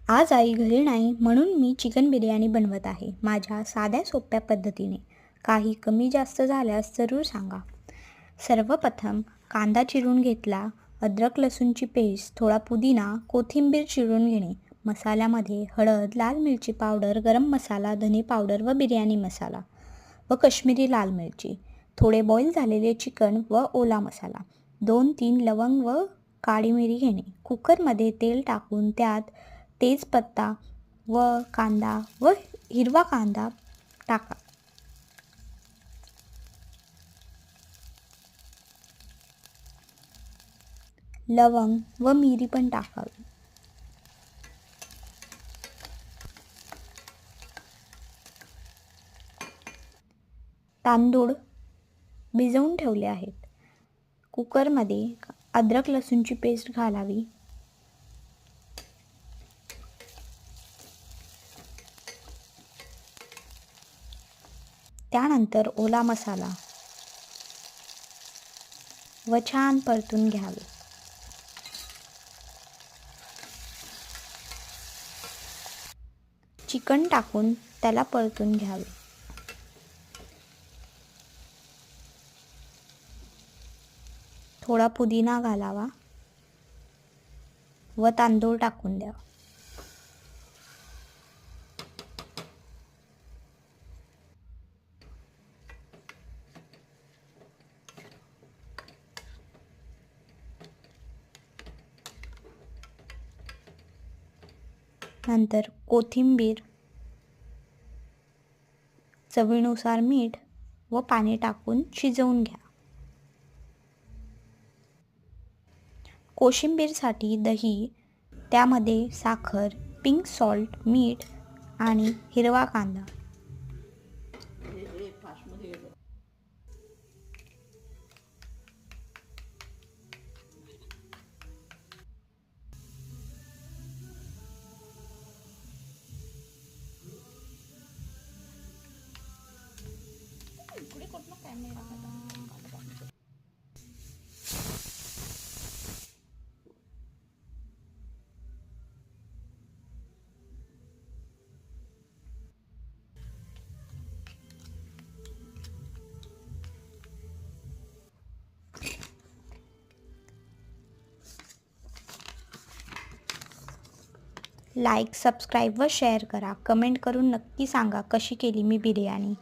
आज आई घरी नाही म्हणून मी चिकन बिर्याणी बनवत आहे माझ्या साध्या सोप्या पद्धतीने. काही कमी जास्त झाल्यास जरूर सांगा. सर्वप्रथम कांदा चिरून घेतला, अद्रक लसूणची पेस्ट, थोडा पुदिना, कोथिंबीर चिरून घेणे. मसाल्यामध्ये हळद, लाल मिरची पावडर, गरम मसाला, धने पावडर व बिर्याणी मसाला व काश्मीरी लाल मिरची, थोडे बॉईल झालेले चिकन व ओला मसाला, 2-3 लवंग व काळी मिरी घेणे. कुकरमध्ये तेल टाकून त्यात तेजपत्ता व कांदा व हिरवा कांदा टाका. लवंग व मिरी पण टाकावी. तांदूळ भिजवून ठेवले आहेत. कुकरमध्ये अद्रक लसूणची पेस्ट घालावी. त्यानंतर ओला मसाला व छान परतून घ्यावे. चिकन टाकून त्याला परतून घ्यावे. थोडा पुदिना घालावा व तांदूळ टाकून द्यावा. नंतर कोथिंबीर, चवीनुसार मीठ व पाणी टाकून शिजवून घ्या. कोशिंबीरसाठी दही, त्यामध्ये साखर, पिंक सॉल्ट, मीठ आणि हिरवा कांदा. लाईक, सबस्क्राईब व शेअर करा. कमेंट करून नक्की सांगा कशी केली मी बिर्याणी.